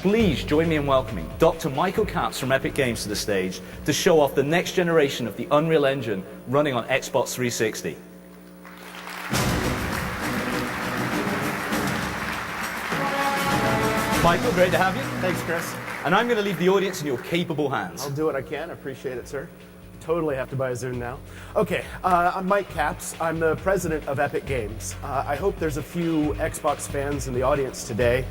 Please join me in welcoming Dr. Michael Capps from Epic Games to the stage to show off the next generation of the Unreal Engine running on Xbox 360. Michael, great to have you. Thanks, Chris. And I'm going to leave the audience in your capable hands. I'll do what I can. I appreciate it, sir. Totally have to buy a Zoom now. Okay, I'm Mike Capps. I'm the president of Epic Games. I hope there's a few Xbox fans in the audience today.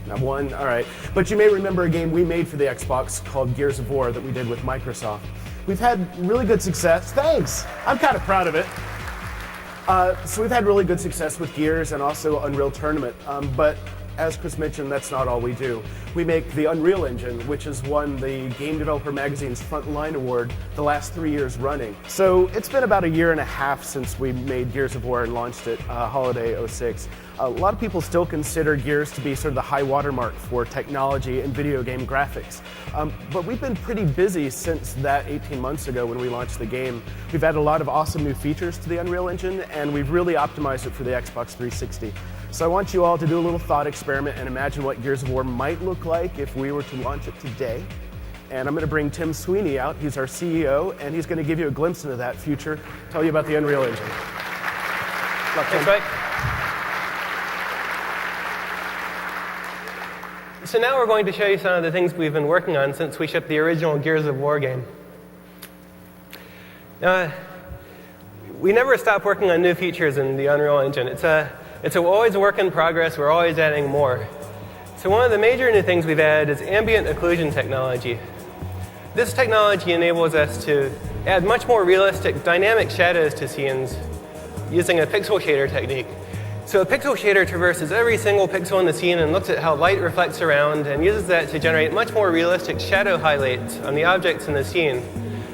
Not one, all right. But you may remember a game we made for the Xbox called Gears of War that we did with Microsoft. We've had really good success. Thanks. I'm kind of proud of it. So we've had really good success with Gears and also Unreal Tournament. But as Chris mentioned, that's not all we do. We make the Unreal Engine, which has won the Game Developer Magazine's Frontline Award the last 3 years running. So it's been about a year and a half since we made Gears of War and launched it, holiday '06. A lot of people still consider Gears to be sort of the high watermark for technology and video game graphics. But we've been pretty busy since that 18 months ago when we launched the game. We've added a lot of awesome new features to the Unreal Engine, and we've really optimized it for the Xbox 360. So I want you all to do a little thought experiment and imagine what Gears of War might look like if we were to launch it today. And I'm going to bring Tim Sweeney out. He's our CEO, and he's going to give you a glimpse into that future, tell you about the Unreal Engine. Thanks, Mike. So now we're going to show you some of the things we've been working on since we shipped the original Gears of War game. We never stop working on new features in the Unreal Engine. It's always a work in progress. We're always adding more. So one of the major new things we've added is ambient occlusion technology. This technology enables us to add much more realistic dynamic shadows to scenes using a pixel shader technique. So a pixel shader traverses every single pixel in the scene and looks at how light reflects around and uses that to generate much more realistic shadow highlights on the objects in the scene.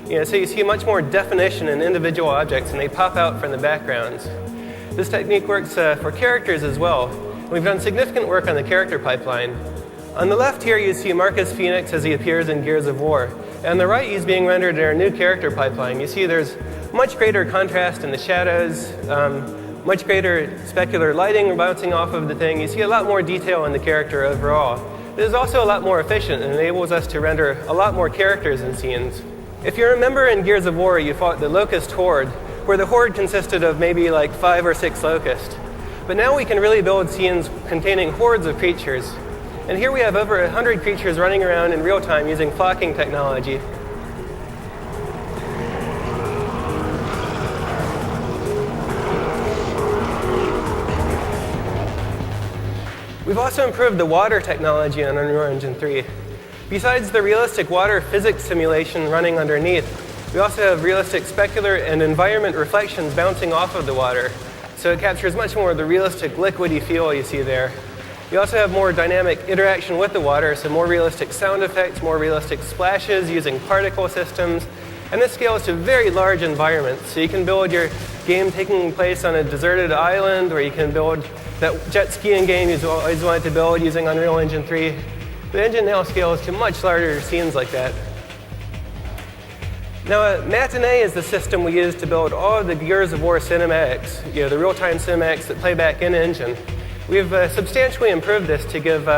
So you see much more definition in individual objects and they pop out from the backgrounds. This technique works for characters as well. We've done significant work on the character pipeline. On the left here, you see Marcus Phoenix as he appears in Gears of War. And on the right, he's being rendered in our new character pipeline. You see there's much greater contrast in the shadows, much greater specular lighting bouncing off of the thing. You see a lot more detail in the character overall. This is also a lot more efficient and enables us to render a lot more characters in scenes. If you remember in Gears of War, you fought the Locust Horde, where the horde consisted of maybe like 5 or 6 locusts. But now we can really build scenes containing hordes of creatures. And here we have over 100 creatures running around in real time using flocking technology. We've also improved the water technology on Unreal Engine 3. Besides the realistic water physics simulation running underneath, we also have realistic specular and environment reflections bouncing off of the water. So it captures much more of the realistic liquidy feel you see there. We also have more dynamic interaction with the water, so more realistic sound effects, more realistic splashes using particle systems. And this scales to very large environments. So you can build your game taking place on a deserted island, or you can build that jet skiing game you've always wanted to build using Unreal Engine 3. The engine now scales to much larger scenes like that. Now, Matinee is the system we use to build all of the Gears of War cinematics, the real-time cinematics that play back in engine. We've substantially improved this to give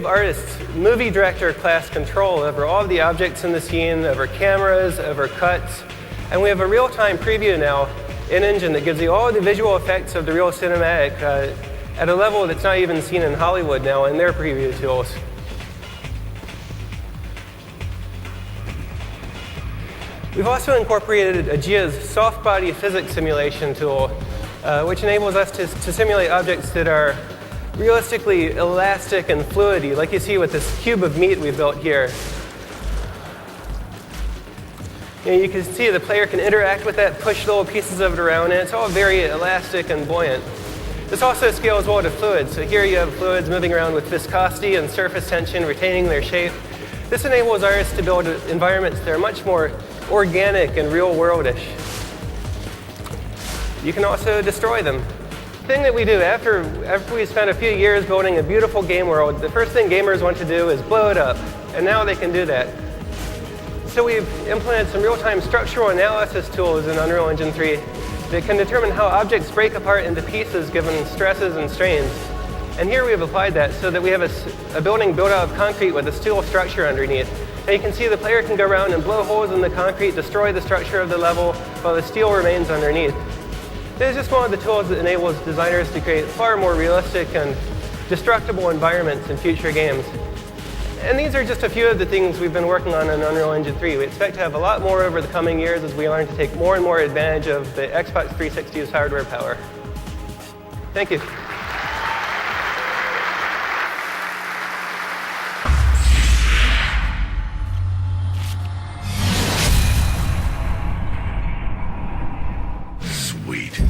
artists movie director class control over all of the objects in the scene, over cameras, over cuts. And we have a real-time preview now in engine that gives you all the visual effects of the real cinematic at a level that's not even seen in Hollywood now in their preview tools. We've also incorporated Aegea's soft body physics simulation tool, which enables us to simulate objects that are realistically elastic and fluidy, like you see with this cube of meat we built here. You can see the player can interact with that, push little pieces of it around, and it's all very elastic and buoyant. This also scales well to fluids. So here you have fluids moving around with viscosity and surface tension, retaining their shape. This enables artists to build environments that are much more organic and real-worldish. You can also destroy them. The thing that we do after we spend a few years building a beautiful game world, the first thing gamers want to do is blow it up. And now they can do that. So we've implemented some real-time structural analysis tools in Unreal Engine 3 that can determine how objects break apart into pieces given stresses and strains. And here we have applied that so that we have a building built out of concrete with a steel structure underneath. And you can see the player can go around and blow holes in the concrete, destroy the structure of the level, while the steel remains underneath. This is just one of the tools that enables designers to create far more realistic and destructible environments in future games. And these are just a few of the things we've been working on in Unreal Engine 3. We expect to have a lot more over the coming years as we learn to take more and more advantage of the Xbox 360's hardware power. Thank you. Sweet.